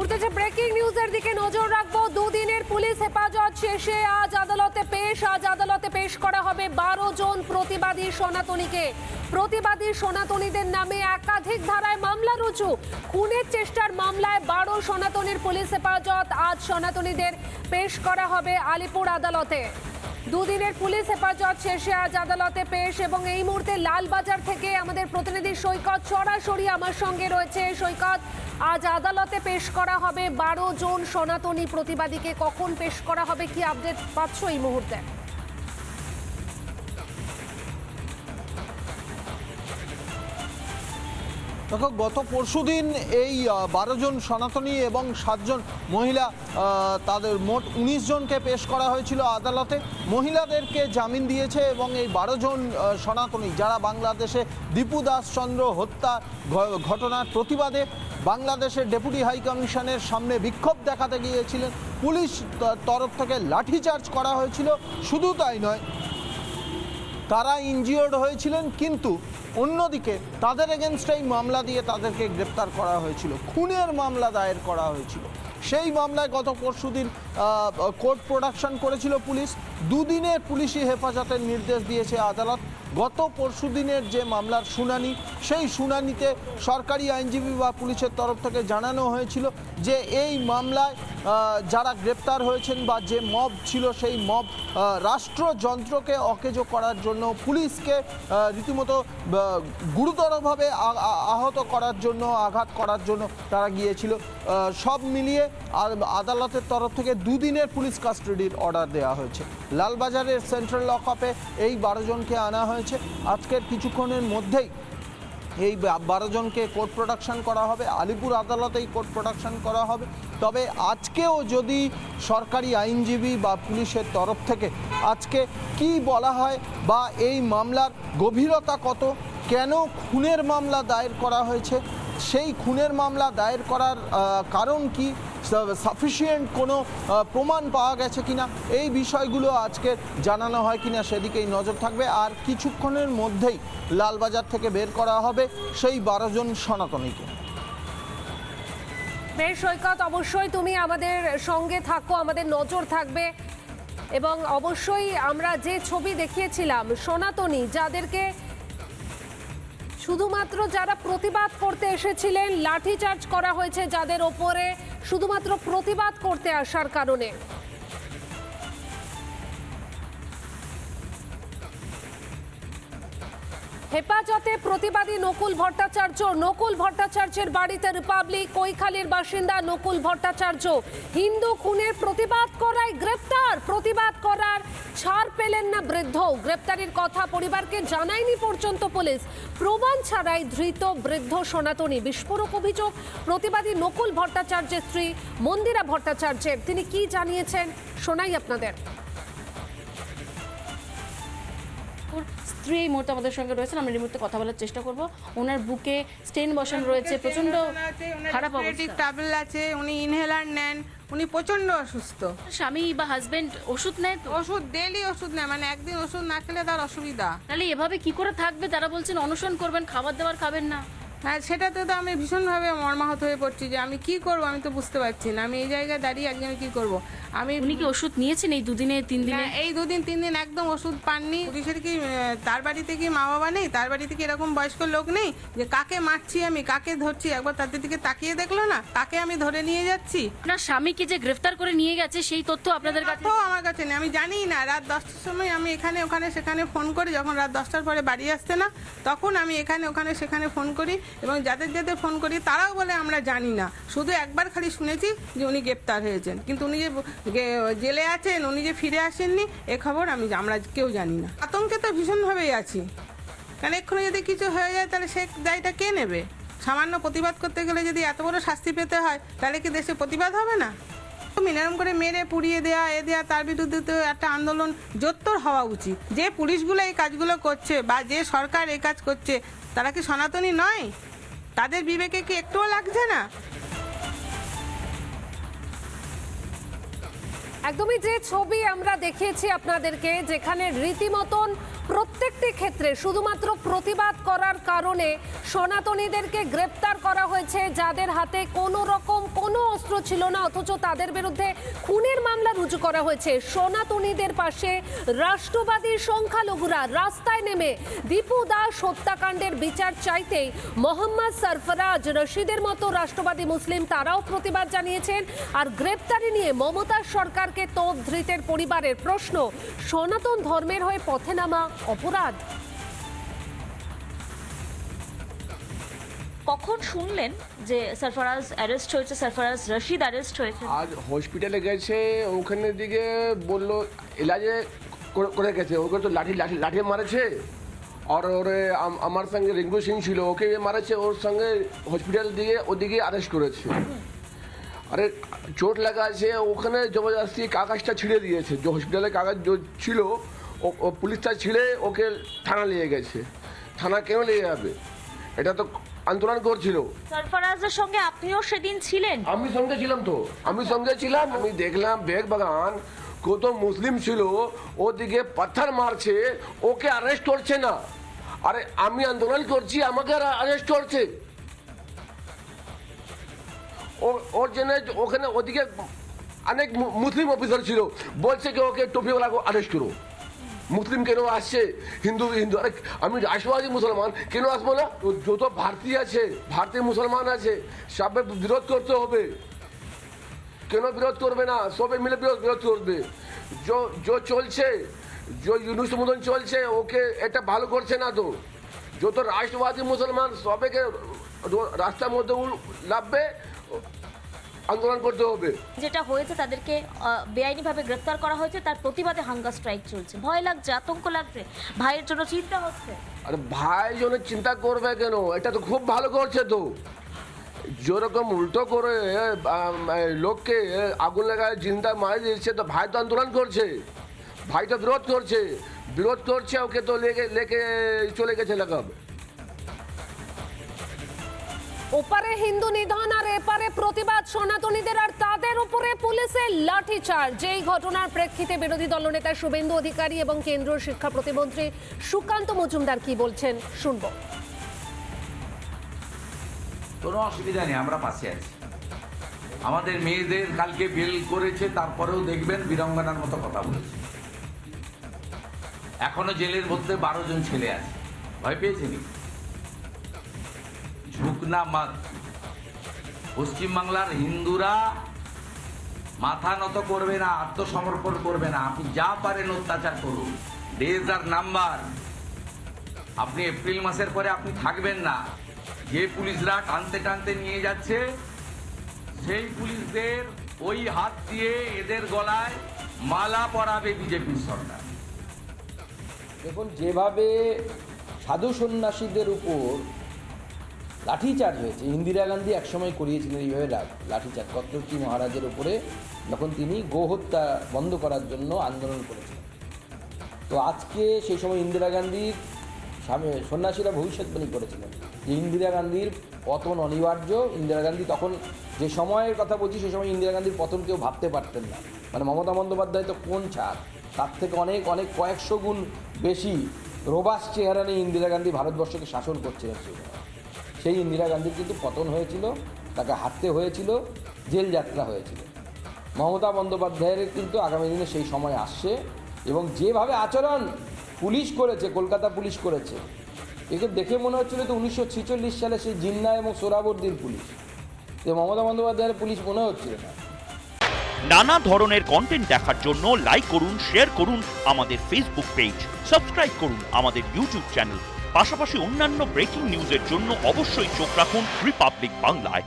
মুহূর্তে যে ব্রেকিং নিউজের দিকে নজর রাখবো। দুদিনের পুলিশ হেফাজত শেষে আজ আদালতে পেশ করা হবে 12 জন প্রতিবাদী সনাতনীকে। প্রতিবাদী সনাতনীদের নামে একাধিক ধারায় মামলা রুজু। খুনের চেষ্টার মামলায় 12 সনাতনীর পুলিশ হেফাজত। আজ সনাতনীদের পেশ করা হবে আলিপুর আদালতে। দুদিনের পুলিশ হেফাজত শেষে আজ আদালতে পেশ। এবং এই মুহূর্তে লালবাজার থেকে আমাদের প্রতিনিধি সৈকত সরাসরি আমার সঙ্গে রয়েছে। সৈকত, আজ আদালতে পেশ করা হবে 12 জন সনাতনী প্রতিবাদীকে। কখন পেশ করা হবে, কি আপডেট পাচ্ছ এই মুহূর্তে? দেখো, গত পরশুদিন এই 12 জন সনাতনী এবং 7 জন মহিলা, তাদের মোট 19 জনকে পেশ করা হয়েছিল আদালতে। মহিলাদেরকে জামিন দিয়েছে এবং এই 12 জন সনাতনী যারা বাংলাদেশে দীপু দাস চন্দ্র হত্যা ঘটনার প্রতিবাদে বাংলাদেশের ডেপুটি হাই কমিশনের সামনে বিক্ষোভ দেখাতে গিয়েছিলেন, পুলিশ তরফ থেকে লাঠিচার্জ করা হয়েছিল। শুধু তাই নয়, তারা ইনজিওর্ড হয়েছিলেন, কিন্তু অন্যদিকে তাদের এগেনস্টেই মামলা দিয়ে তাদেরকে গ্রেপ্তার করা হয়েছিল, খুনের মামলা দায়ের করা হয়েছিল। সেই মামলায় গত পরশুদিন কোর্ট প্রোডাকশন করেছিল পুলিশ। দুদিনের পুলিশি হেফাজতের নির্দেশ দিয়েছে আদালত। গত পরশুদিনের যে মামলার শুনানি, সেই শুনানিতে সরকারি আইনজীবী বা পুলিশের তরফ থেকে জানানো হয়েছিল যে এই মামলায় যারা গ্রেপ্তার হয়েছেন বা যে মব ছিল, সেই মব রাষ্ট্রযন্ত্রকে অকেজো করার জন্য, পুলিশকে রীতিমতো গুরুতরভাবে আহত করার জন্য, আঘাত করার জন্য তারা গিয়েছিল। সব মিলিয়ে আদালতের তরফ থেকে দুদিনের পুলিশ কাস্টাডির অর্ডার দেওয়া হয়েছে। লালবাজারের সেন্ট্রাল লকআপে এই 12 জনকে আনা হয়েছে। আজকের কিছুক্ষণের মধ্যেই এই 12 জনকে কোর্ট প্রোডাকশন করা হবে, আলিপুর আদালতেই কোর্ট প্রোডাকশন করা হবে। তবে আজকেও যদি সরকারি আইনজীবী বা পুলিশের তরফ থেকে আজকে কি বলা হয় বা এই মামলার গভীরতা কত, কেন খুনের মামলা দায়ের করা হয়েছে, সেই খুনের মামলা দায়ের করার কারণ কি, সাফিসিয়েন্ট কোনো প্রমাণ পাওয়া গেছে কিনা, এই বিষয়গুলো আজকে জানানো হয় কিনা সেদিকেই নজর থাকবে। আর কিছুক্ষণের মধ্যেই লালবাজার থেকে বের করা হবে সেই 12 জন সনাতনীকে। বেশ সৈকত, অবশ্যই তুমি আমাদের সঙ্গে থাকো, আমাদের নজর থাকবে। এবং অবশ্যই আমরা যে ছবি দেখিয়েছিলাম, সনাতনী যাদেরকে শুধুমাত্র যারা প্রতিবাদ করতে এসেছিলেন লাঠিচার্জ করা হয়েছে, যাদের ওপরে শুধুমাত্র প্রতিবাদ করতে আসার কারণে। হেফাজতে প্রতিবাদী নকুল ভট্টাচার্যের বাড়িতে রিপাবলিক। কৈখালীর বাসিন্দা নকুল ভট্টাচার্য হিন্দু খুনের প্রতিবাদ করায় গ্রেপ্তার। প্রতিবাদ করার ছাড় পেলেন না বৃদ্ধ। গ্রেপ্তারির কথা পরিবারকে জানায়নি পর্যন্ত পুলিশ। প্রমাণ ছাড়াই ধৃত বৃদ্ধ সনাতনী। বিস্ফোরক অভিযোগ প্রতিবাদী নকুল ভট্টাচার্যের স্ত্রী মন্দিরা ভট্টাচার্যের। তিনি কি জানিয়েছেন শোনাই আপনাদের। স্ত্রী এই মুহূর্তে আমাদের সঙ্গে রয়েছেন, আমরা এই মুহূর্তে কথা বলার চেষ্টা করব। ওনার বুকে স্টেন বসানো রয়েছে, প্রচন্ড খারাপ অবস্থা, ট্যাবলেট আছে, উনি ইনহেলার নেন, উনি প্রচন্ড অসুস্থ। স্বামী বা হাজবেন্ড ওষুধ নেয় তো? ওষুধ ডেইলি ওষুধ নেয়, মানে একদিন ওষুধ না খেলে তার অসুবিধা। তাহলে এভাবে কি করে থাকবে? তারা বলছেন অনশন করবেন, খাবার দাবার খাবেন না। হ্যাঁ, সেটাতে তো আমি ভীষণভাবে মর্মাহত হয়ে পড়ছি যে আমি কি করব, আমি তো বুঝতে পারছি না। আমি এই জায়গায় দাঁড়িয়ে একজনে কি করব। উনি কি ওষুধ নিয়েছেন এই দুদিনে 3 দিনে? এই 2-3 দিন একদম ওষুধ পাননি। পুলিশের কি তার বাড়িতে কি মা বাবা নেই? তার বাড়িতে কি এরকম বয়স্ক লোক নেই যে কাকে মারছি আমি, কাকে ধরছি, একবার তাদের দিকে তাকিয়ে দেখলো না, কাকে আমি ধরে নিয়ে যাচ্ছি? আপনার স্বামীকে যে গ্রেফতার করে নিয়ে গেছে সেই তথ্য আপনাদের কাছে? আমার কাছে নেই, আমি জানি না। রাত 10টার সময় আমি এখানে ওখানে সেখানে ফোন করি, যখন রাত 10টার পরে বাড়ি আসছে না তখন আমি এখানে ওখানে সেখানে ফোন করি, এবং যাদের ফোন করি তারাও বলে আমরা জানি না। শুধু একবার খালি শুনেছি যে উনি গ্রেপ্তার হয়েছেন, কিন্তু উনি যে জেলে আছেন, উনি যে ফিরে আসেননি, এ খবর আমরা কেউ জানি না। আতঙ্কে তো ভীষণভাবেই আছি, কারণ এক্ষুনি যদি কিছু হয়ে যায় তাহলে সে দায়টা কে নেবে? সামান্য প্রতিবাদ করতে গেলে যদি এত বড় শাস্তি পেতে হয়, তাহলে কি দেশে প্রতিবাদ হবে না? এরকম করে মেরে পুড়িয়ে দেয়া তার বিরুদ্ধে তো একটা আন্দোলন জোরদার হওয়া উচিত। যে পুলিশগুলো এই কাজগুলো করছে বা যে সরকার এই কাজ করছে, তারা কি সনাতনী নয়? তাদের বিবেকে কি একটুও লাগছে না? একদমই যে ছবি আমরা দেখিয়েছি আপনাদেরকে, যেখানে রীতিমতন প্রত্যেকটি ক্ষেত্রে শুধুমাত্র প্রতিবাদ করার কারণে সনাতনীদেরকে গ্রেপ্তার করা হয়েছে, যাদের হাতে কোনো রকম কোনো অস্ত্র ছিল না, অথচ তাদের বিরুদ্ধে খুনের মামলা রুজু করা হয়েছে। সনাতনীদের পাশে রাষ্ট্রবাদী সংখ্যালঘুরা রাস্তায় নেমে দীপু দাস হত্যাকাণ্ডের বিচার চাইতেই মোহাম্মদ সরফরাজ, রশিদের মতো রাষ্ট্রবাদী মুসলিম তারাও প্রতিবাদ জানিয়েছেন। আর গ্রেপ্তারি নিয়ে মমতা সরকারকে তোপ ধৃতের পরিবারের প্রশ্ন, সনাতন ধর্মের হয়ে পথে নামা অপরাধ। কখন শুনলেন যে সরফরাজ অ্যারেস্ট হয়েছে, সরফরাজ রশিদ অ্যারেস্ট হয়েছে? আজ হসপিটালে গেছে, ওখানে দিকে বললো ইলাজে করে গেছে। ওকে তো লাঠি মারেছে। আর ওরে আমার সঙ্গে রিঙ্কু সিং ছিল, ওকে মারেছে। ওর সঙ্গে হসপিটাল দিয়ে ওদিকে অ্যারেস্ট করেছে। আরে চোট লাগা আছে, ওখানে জবরদস্তি কাগজটা ছিঁড়ে দিয়েছে। যে হসপিটালে কাগজ ছিল ও পুলিশটা ছিঁড়ে ওকে থানা নিয়ে গেছে। থানা কেন নিয়ে যাবে? এটা তো আন্দোলন করছিল। সরফরাজের সঙ্গে আপনিও সেদিন ছিলেন? আমি সঙ্গে ছিলাম তো, আমি দেখলাম বেগ বাগান কত মুসলিম ছিল, ওদিকে পাথর মারছে, ওকে অ্যারেস্ট করছে না। আরে আমি আন্দোলন করছি, আমাকে অ্যারেস্ট করছে। ওর জন্য ওখানে ওদিকে অনেক মুসলিম অফিসার ছিল, বলছে কি ওকে টুপিওয়ালাকে অ্যারেস্ট করো। মুসলিম কেন আসছে? হিন্দু আরে আমি রাষ্ট্রবাদী মুসলমান, কেন আসবো না? যত ভারতীয় আছে, ভারতীয় মুসলমান আছে, সবে বিরোধ করতে হবে। কেন বিরোধ করবে না? সবে মিলে বিরোধ করবে। চলছে ইউনুস মতন চলছে, ওকে এটা ভালো করছে না। তো যত রাষ্ট্রবাদী মুসলমান সবাইকে রাস্তার মধ্যে লাভবে, আন্দোলন করতে হবে। যেটা হয়েছে তাদেরকে বেআইনিভাবে গ্রেফতার করা হয়েছে, তার প্রতিবাদে হাঙ্গার স্ট্রাইক চলছে। ভয় লাগছে, আতঙ্ক লাগছে, ভাইয়ের জন্য চিন্তা হচ্ছে। আরে ভাই জন্য চিন্তা করবে কেন? এটা তো খুব ভালো করছে। তো যেরকম উল্টো করে লোককে আগুন লাগায় জিন্দা মারি দিচ্ছে, তো ভাই তো আন্দোলন করছে, ভাই তো বিরোধ করছে। ওকে তো লেকে চলে গেছে লাগাবে। ওপারে হিন্দু নিধন আর এপারে প্রতিবাদ সনাতনীদের, আর তাদের উপরে পুলিশের লাঠিচার্জ। যেই ঘটনার প্রেক্ষিতে বিরোধী দলনেতা শুভেন্দু অধিকারী এবং কেন্দ্রীয় শিক্ষা প্রতিমন্ত্রী সুকান্ত মজুমদার কি বলছেন শুনবো। কোনো অসুবিধা নেই, আমরা পাশে আছি। আমাদের মেয়েদের কালকে বেল করেছে, তারপরেও দেখবেন বীরাঙ্গনার মতো কথা বলেছে। এখনো জেলের মধ্যে 12 জন ছেলে আছে। ভয় পেয়েছেনি? ঝুঁকনা মাত। পশ্চিমবাংলার হিন্দুরা মাথা নত করবে না, আত্মসমর্পণ করবে না। আপনি যা পারেন অত্যাচার করুন, ডেজ আর নাম্বার। আপনি এপ্রিল মাসের পরে আপনি থাকবেন না। যে পুলিশরা টানতে নিয়ে যাচ্ছে, সেই পুলিশদের ওই হাত দিয়ে এদের গলায় মালা পরাবে বিজেপির সরকার। দেখুন, যেভাবে সাধু সন্ন্যাসীদের উপর লাঠিচার্জ হয়েছে, ইন্দিরা গান্ধী একসময় করিয়েছিলেন এইভাবে লাঠিচার্জ কত্রতী মহারাজের উপরে, যখন তিনি গোহত্যা বন্ধ করার জন্য আন্দোলন করেছিলেন। তো আজকে সেই সময় ইন্দিরা গান্ধীর সন্ন্যাসীরা ভবিষ্যৎবাণী করেছিলেন যে ইন্দিরা গান্ধীর পতন অনিবার্য। ইন্দিরা গান্ধী তখন, যে সময়ের কথা বলছি, সেই সময় ইন্দিরা গান্ধীর পতন কেউ ভাবতে পারতেন না। মানে মমতা বন্দ্যোপাধ্যায় তো কোন ছাড়, তার থেকে অনেক কয়েকশো গুণ বেশি রোবাস চেহারা নিয়ে ইন্দিরা গান্ধী ভারতবর্ষকে শাসন করছিলেন। সেই ইন্দিরা গান্ধীর কিন্তু পতন হয়েছিল, তাকে হারতে হয়েছিল, জেল যাত্রা হয়েছিল। মমতা বন্দ্যোপাধ্যায়ের কিন্তু আগামী দিনে সেই সময় আসছে, এবং যেভাবে আচরণ পুলিশ করেছে, কলকাতা পুলিশ করেছে, একে দেখে মনে হচ্ছিল তো 1946 সালে সেই জিন্না এবং সোহরাওয়ার্দীর পুলিশ। মমতা বন্দ্যোপাধ্যায়ের পুলিশ মনে হচ্ছিল না। নানা ধরনের কন্টেন্ট দেখার জন্য লাইক করুন, শেয়ার করুন আমাদের ফেসবুক পেজ, সাবস্ক্রাইব করুন আমাদের ইউটিউব চ্যানেল। পাশাপাশি অন্যান্য ব্রেকিং নিউজের জন্য অবশ্যই চোখ রাখুন রিপাবলিক বাংলায়।